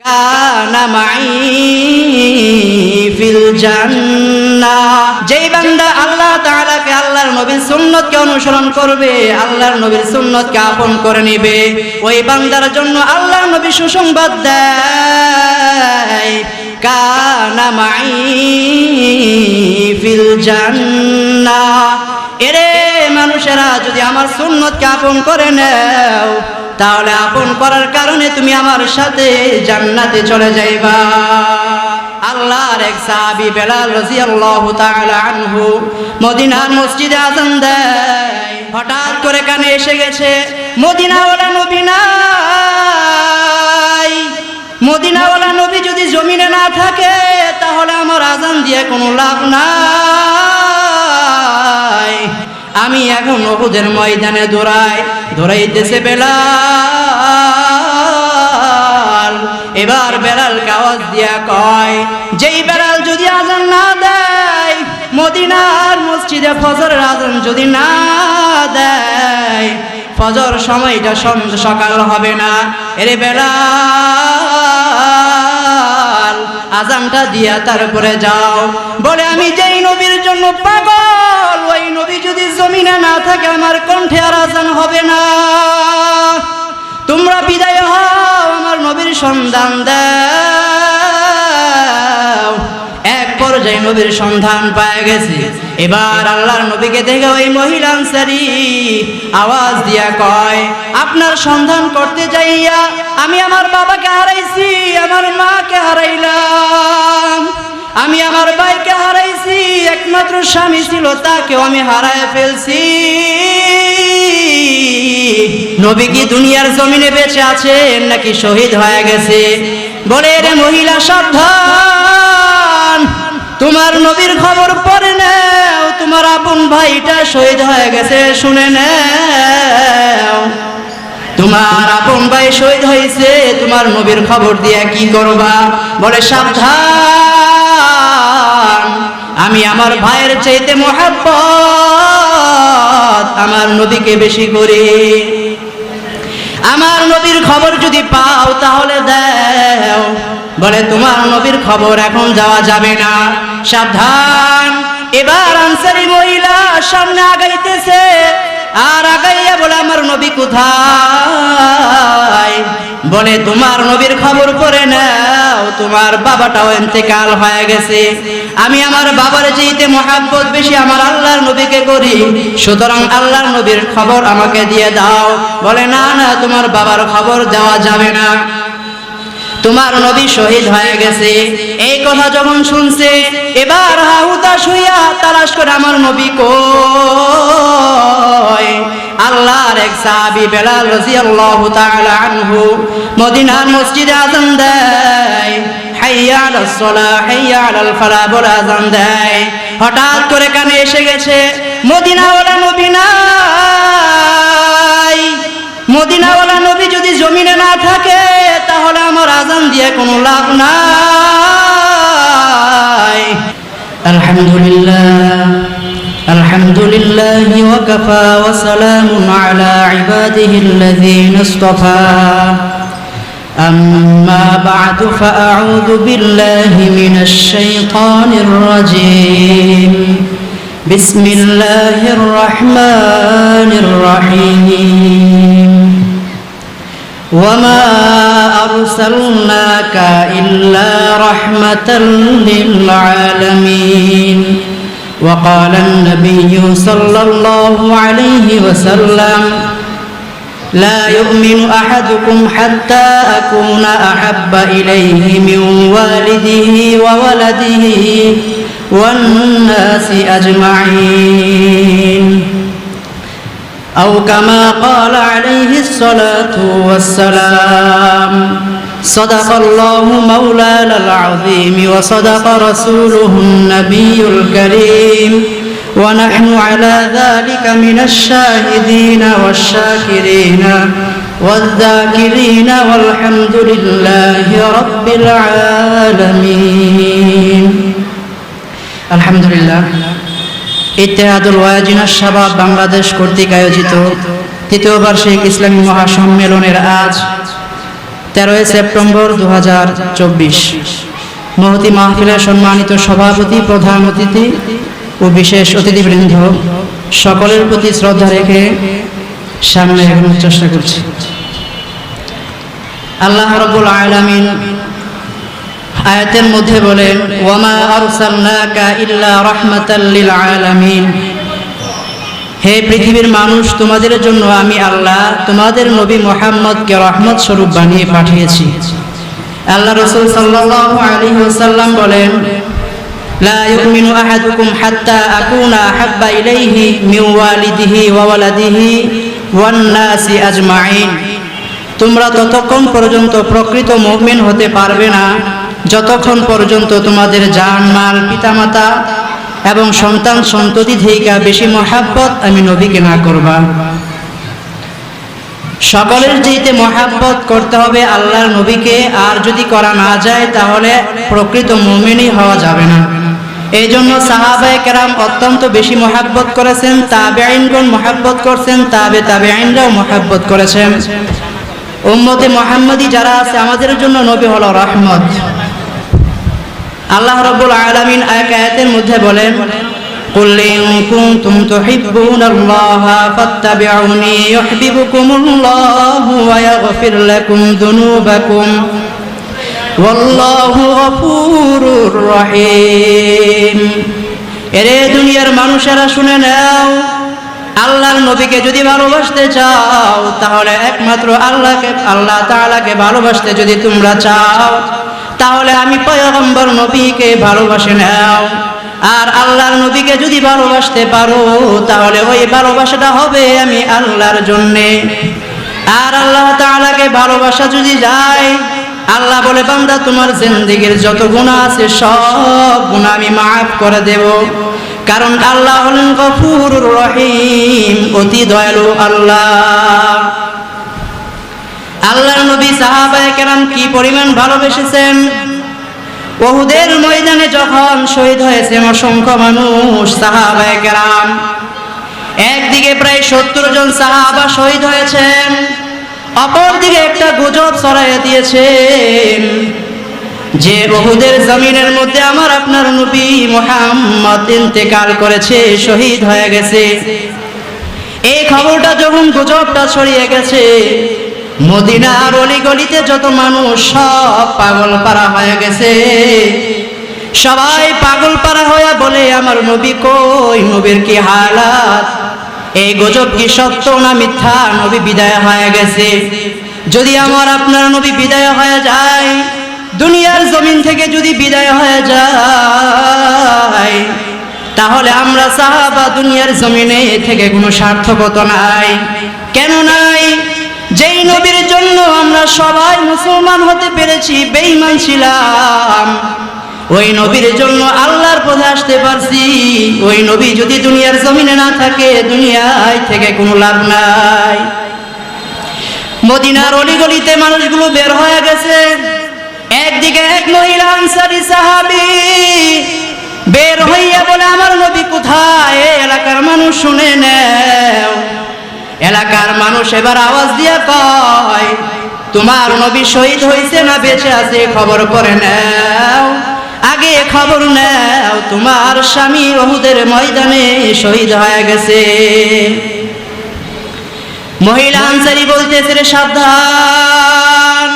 কানা মাই ফিল জান্নাহ। যেই বান্দা আল্লাহ তাআলাকে, আল্লাহর নবীর সুন্নতকে অনুসরণ করবে, আল্লাহর নবীর সুন্নতকে আপন করে নেবে, ওই বান্দার জন্য আল্লাহর নবী সুসংবাদ দেয়, কানা মাই ফিল জান্নাহ। এরে মানুষেরা, যদি আমার সুন্নতকে আপন করে নাও, তাহলে আপন করার কারণে তুমি আমার সাথে জান্নাতে চলে যাইবা। আল্লাহর এক সাহাবী বেলাল রাদিয়াল্লাহু তাআলা আনহু মদিনার মসজিদে আযান দেয়। হঠাৎ করে কানে এসে গেছে মদিনাওয়ালা নবী নাই। মদিনাওয়ালা নবী যদি জমিনে না থাকে, তাহলে আমার আযান দিয়ে কোনো লাভ নাই। আমি এখন উহুদের ময়দানে দৌড়াইতেছে বেলাল। এবার বেলালকে আওয়াজ দিয়া কয়, যেই বেলাল যদি আযান না দেয়, মদিনার মসজিদে ফজরের আযান যদি না দেয়, ফজর সময়টা সকাল হবে না। এরে বেলাল, আযানটা দিয়া তারপরে যাও। বলে, আমি যেই নবীর জন্য পাগল, ওই নবী যদি জমিনে না থাকে, আমার কণ্ঠে আর আযান হবে না। তোমরা বিদায় হও, আমার নবীর সন্ধান দাও। এক পর্যায়ে নবীর সন্ধান পায় গেছে। এবার আল্লাহর নবীকে দেখে ওই মহিলা আনসারী আওয়াজ দিয়া কয়, আপনার সন্ধান করতে যাইয়া আমি আমার বাবাকে হারাইছি, আমার মাকে হারাইলাম, আমি আমার ভাইকে হারাইছি, একমাত্র স্বামী ছিল তাকেও আমি হারায় ফেলছি। নবী কি দুনিয়ার জমিনে বেঁচে আছেন নাকি শহীদ হয়ে গেছে? বলে, রে মহিলা, সাবধান, তোমার নবীর খবর পড়ে নাও, তোমার আপন ভাইটা শহীদ হয়ে গেছে, শুনে নাও। তোমার আপন ভাই শহীদ হয়েছে, তোমার নবীর খবর দিয়ে কি করবা? বলে, সাবধান, আমি আমার ভাইয়ের চাইতে মুহাব্বত আমার নবীকে বেশি করি। আমার নবীর খবর যদি পাও তাহলে দাও। বলে, তোমার নবীর খবর এখন যাওয়া যাবে না, সাবধান। এবার আনসারী মহিলা সামনে আগাইতেছে, আর আগাইয়া বলে, আমার নবী কোথায়? বলে, তোমার নবীর খবর পড়ে নাও, তোমার বাবাটাও ইন্তেকাল হয়ে গেছে, আমি আমার বাবার চাইতে মুহাব্বত বেশি আমার আল্লাহর নবীকে করি, সুতরাং আল্লাহর নবীর খবর আমাকে দিয়ে দাও। বলে, না না, তোমার বাবার খবর দেওয়া যাবে না, তোমার নবী শহীদ হয়ে গেছে। এই কথা যখন শুনছে, এবার হাহুতাশ হইয়া তালাশ করে আমার নবী কই। আল্লাহর এক সাহাবী বেলাল রাদিয়াল্লাহু তাআলা আনহু মদিনার মসজিদে আযান দেয়, হাইয়া আলাস সালাহ হাইয়া আলাল ফালাহ বলে আযান দেয়। হঠাৎ করে কানে এসে গেছে মদিনাওয়ালা নবী নাই। মদিনাওয়ালা নবী যদি জমিনে না থাকে, তাহলে আমার আযান দিয়ে কোনো লাভ নাই। আলহামদুলিল্লাহ, আলহামদুলিল্লাহি ওয়া কাফা ওয়া সালামুন আলা ইবাদিহিল্লাযীনা ইসতাফা। আম্মা বা'দু ফাআউযু বিল্লাহি মিনাশ শাইতানির রাজীম। বিসমিল্লাহির রহমানির রহিম। وما أرسلناك إلا رحمة للعالمين. وقال النبي صلى الله عليه وسلم لا يؤمن أحدكم حتى أكون أحب إليه من والده وولده والناس أجمعين، أو كما قال عليه الصلاة والسلام. صدق الله مولانا العظيم وصدق رسوله النبي الكريم، ونحن على ذلك من الشاهدين والشاكرين والذاكرين والحمد لله رب العالمين. الحمد لله. ইত্তেহাদুল ওয়াজিন আশ-শাবাব বাংলাদেশ কর্তৃক আয়োজিত তৃতীয় বার্ষিক ইসলামী মহাসম্মেলনের আজ 13 সেপ্টেম্বর 2024। মহতি মাহফিলের সম্মানিত সভাপতি, প্রধান অতিথি ও বিশেষ অতিথিবৃন্দ, সকলের প্রতি শ্রদ্ধা রেখে সামনে এগোনোর চেষ্টা করছি। আল্লাহ রাব্বুল আলামিন আয়াতের মধ্যে বলেন, ওয়ামা আরসালনাকা ইল্লা রাহমাতাল লিল আলামিন। হে পৃথিবীর মানুষ, তোমাদের জন্য আমি আল্লাহ তোমাদের নবী মুহাম্মদকে রহমত স্বরূপ বানিয়ে পাঠিয়েছি। আল্লাহ রাসূল সাল্লাল্লাহু আলাইহি ওয়াসাল্লাম বলেন, লা ইউমিনু আহাদুকুম হাত্তা আকুনা আহাব্বা ইলাইহি মিন ওয়ালিদিহি ওয়া ওয়ালাদিহি ওয়ান নাসি আজমাইন। তোমরা ততক্ষণ পর্যন্ত প্রকৃত মুমিন হতে পারবে না যতক্ষণ পর্যন্ত তোমাদের জান মাল, পিতামাতা এবং সন্তান সন্ততি থেকে বেশি মহাব্বত আমি নবীকে না করবা। সকলের চাইতে মহাব্বত করতে হবে আল্লাহর নবীকে, আর যদি করা না যায় তাহলে প্রকৃত মুমিনই হওয়া যাবে না। এই জন্য সাহাবায়ে কেরাম অত্যন্ত বেশি মহাব্বত করেছেন, তাবেঈনগণ মহাব্বত করেছেন, তাবেঈনরাও মহাব্বত করেছেন। উম্মতে মুহাম্মাদি যারা আছে আমাদের জন্য নবী হলো রহমত। আল্লাহ রাব্বুল আলামিন এক আয়াতের মধ্যে বলেন, কুল ইন কুনতুম তুহিব্বুনাল্লাহা ফাত্তাবিউনি ইউহিব্বুকুমুল্লাহু ওয়া ইয়াগফির লাকুম যুনুবাকুম ওয়াল্লাহু গফুরুর রহিম। এরে দুনিয়ার মানুষেরা শুনে নাও, আল্লাহর নবীকে যদি ভালোবাসতে চাও তাহলে একমাত্র আল্লাহ তাআলাকে ভালোবাসতে যদি তোমরা চাও তাহলে আমি পয়গম্বর নবীকে ভালোবাসে নাও। আর আল্লাহর নবীকে যদি ভালোবাসতে পারো তাহলে ওই ভালোবাসাটা হবে আমি আল্লাহর জন্যে। আর আল্লাহ তাআলাকে ভালোবাসা যদি যায়, আল্লাহ বলে, বান্দা তোমার জিন্দেগীর যত গুনাহ আছে সব গুনাহ আমি মাফ করে দেব, কারণ আল্লাহ হলেন গফুরুর রহিম, অতি দয়ালু আল্লাহ। আল্লাহর নবী সাহাবায়ে কেরাম কি পরিমাণ ভালোবেসেছেন। উহুদের ময়দানে যখন শহীদ হয়েছেন অসংখ্য মানুষ সাহাবায়ে কেরাম, একদিকে প্রায় 70 জন সাহাবা শহীদ হয়েছেন, অপরদিকে একটা গুজব ছড়াইয়ে দিয়েছেন যে উহুদের জমিনের মধ্যে আমার আপনার নবী মুহাম্মদ ইন্তেকাল করেছে, শহীদ হয়ে গেছে। এই খবরটা যখন গুজবটা ছড়িয়ে গেছে, মদিনার অলিগলিতে যত মানুষ সব পাগল পারা হয়ে গেছে। সবাই পাগল পারা হয়ে বলে, আমার নবী কই, নবীর কি হালাত, এই গুজব কি সত্য না মিথ্যা, নবী বিদায় হয়ে গেছে। যদি আমার আপনার নবী বিদায় হয়ে যায়, দুনিয়ার জমিন থেকে যদি বিদায় হয়ে যায়, তাহলে আমরা সাহাবা দুনিয়ার জমিনে থেকে কোনো সার্থকতা নাই। কেন নাই? যেই নবীর জন্য আমরা সবাই মুসলমান হতে পেরেছি, বেঈমান ছিলাম, ওই নবীর জন্য আল্লাহর পথে আসতে পারছি, ওই নবী যদি দুনিয়ার জমিনে না থাকে দুনিয়ায় থেকে কোনো লাভ নাই। মদিনার অলিগলিতে মানুষগুলো বের হয়ে গেছে। একদিকে এক মহিলা আনসারী সাহাবী বের হইয়া বলে, আমার নবী কোথায়, এলাকার মানুষ শুনে নাও। এলাকার মানুষ এবার আওয়াজ দিয়ে কয়, তোমার নবী শহীদ হয়েছে না বেঁচে আছে খবর করে নাও, আগে খবর নাও, তোমার স্বামী উহুদের ময়দানে শহীদ হয়ে গেছে। মহিলা আনসারী বলতেছে, রে সাবধান,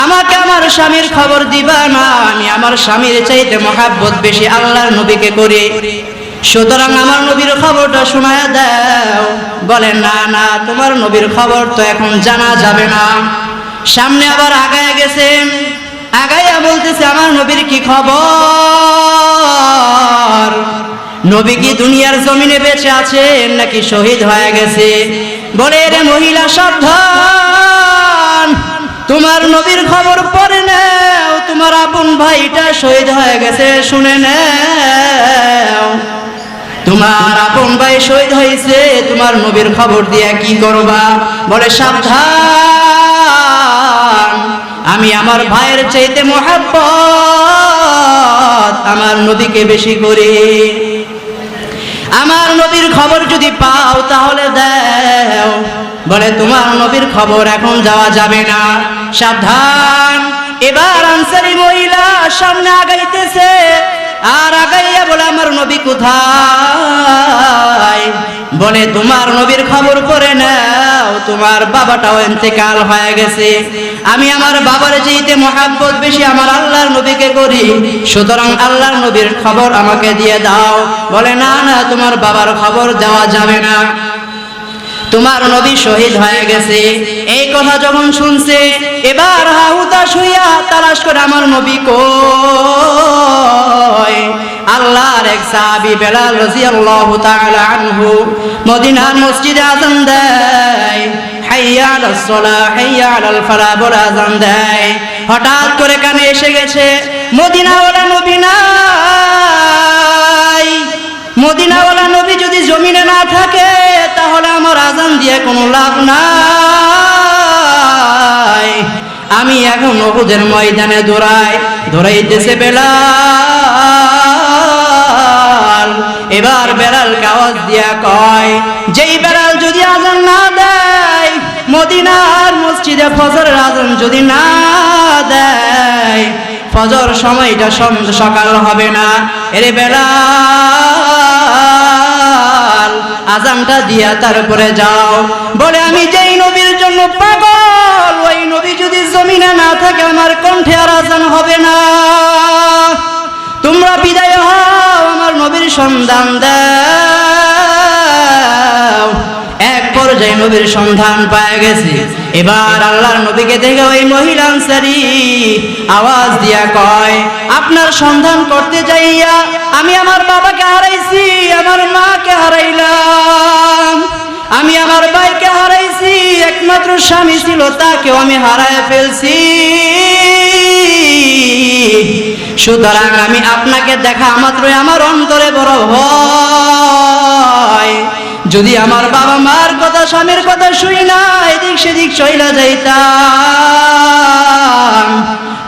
আমাকে আমার স্বামীর খবর দিবা না, আমি আমার স্বামীর চাইতে মহাব্বত বেশি আল্লাহর নবীকে করি, সুতরাং আমার নবীর খবরটা শোনায়া দাও। বলে, না না, তোমার নবীর খবর তো এখন জানা যাবে না। সামনে আবার আগায় গেছে, আগাইয়া বলতেছে, আমার নবীর কি খবর, নবী কি দুনিয়ার জমিনে বেঁচে আছে নাকি শহীদ হয়ে গেছে? বলে, রে মহিলা সাবধান, তোমার নবীর খবর পড়ে নাও, তোমার আপন ভাইটা শহীদ হয়ে গেছে শুনে নাও। তোমার আপন ভাই শহীদ হয়েছে, তোমার নবীর খবর দিয়া কি করবা? বলে, সাবধান, আমি আমার ভাইয়ের চাইতে মহাব্বত আমার নবীকে বেশি করি। আমার নবীর খবর যদি পাও তাহলে দাও। বলে তোমার নবীর খবর এখন যাওয়া যাবে না, সাবধান। এবার আনসারী মহিলা সামনে আগাইতেছে, আর আগাইয়া বলে আমার নবী কোথায়? বলে তোমার নবীর খবর করে নাও, তোমার বাবাটাও ইন্তেকাল হয়ে গেছে। আমি আমার বাবার চাইতে মহাব্বত বেশি আমার আল্লাহর নবীকে করি, সুতরাং আল্লাহর নবীর খবর আমাকে দিয়ে দাও। বলে না না, তোমার বাবার খবর দেওয়া যাবে না, তোমার নবী শহীদ হয়ে গেছে। এই কথা যখন শুনছে, এবার হাহুতাশ হইয়া তালাশ করে আমার নবী কই। আল্লাহর এক সাহাবী বেলাল রাদিয়াল্লাহু তাআলা আনহু মদিনার মসজিদে আযান দেয়, হাইয়া আলাস সালাহ হাইয়া আলাল ফালাহ বলে আযান দেয়। হঠাৎ করে কানে এসে গেছে মদিনাওয়ালা নবী নাই। মদিনাওয়ালা নবী যদি জমিনে না থাকে তাহলে আমার আযান দিয়ে কোনো লাভ নাই। আমি এখন উহুদের ময়দানে দৌড়াইতেছে বেলাল। এবার বেলালকে আওয়াজ দিয়া কয়, যেই বেলাল যদি আযান না দেয়, মদিনার মসজিদে ফজরের আযান যদি না দেয়, ফজর সময়টা সকাল হবে না। এরে বেলাল, আযানটা দিয়া তারপরে যাও। বলে আমি যেই নবীর জন্য পাগল, ওই নবী যদি জমিনে না থাকে আমার কণ্ঠে আর আযান হবে না। তোমরা বিদায় হও, আমার নবীর সন্ধান দাও। এক পর্যায়ে নবীর সন্ধান পাওয়া গেছে। এবার আল্লাহর নবীকে দেখে ওই মহিলা আনসারী আওয়াজ দিয়া কয়, আপনার সন্ধান করতে যাইয়া আমি আমার বাবাকে হারাইছি, আমার মাকে হারাইলাম, আমি আমার ভাইকে হারাইছি, একমাত্র স্বামী ছিল তাকেও আমি হারায় ফেলছি। সুতরাং আমি আপনাকে দেখা মাত্রই আমার অন্তরে বড় ভয়। যদি আমার বাবা মার কথা, স্বামীর কথা শুই না এদিক সেদিক চইলা যাইতাম,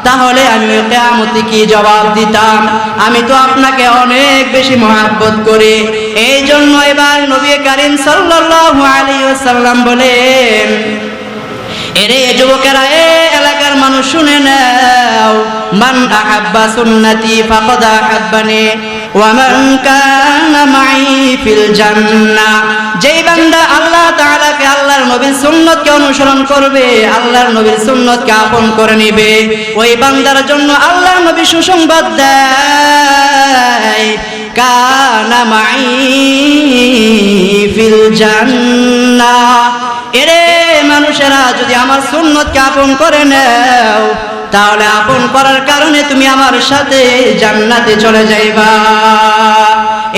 তাহলে আমি কিয়ামতে কি জবাব দিতাম? আমি তো আপনাকে অনেক বেশি মহব্বত করি। এই জন্য এবার নবী করিম সাল্লাল্লাহু আলাইহি ওয়াসাল্লাম বলেন, এরে যুবকেরা, এলাকার মানুষ শুনে নাও, মান আহাব্বা সুন্নতি ফাকাদ আহাব্বানি ওয়া মান কানা মাই ফিল জান্নাহ। যেই বান্দা আল্লাহ তাআলাকে, আল্লাহর নবীর সুন্নতকে অনুসরণ করবে, আল্লাহর নবীর সুন্নতকে আপন করে নেবে, ওই বান্দার জন্য আল্লাহর নবী সুসংবাদ দেয়, কানা মাই ফিল জান্নাহ। এরে মানুষেরা, যদি আমার সুন্নতকে আপন করে নাও, তাহলে আপন করার কারণে তুমি আমার সাথে জান্নাতে চলে যাইবা।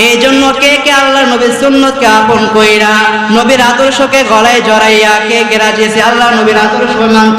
এই জন্য কে কে আল্লাহর নবীর সুন্নতকে আপন কইরা, নবীর আদর্শকে গলায় জড়াইয়া কে কে রাজি আছে আল্লাহর নবীর আদর্শ মানতে?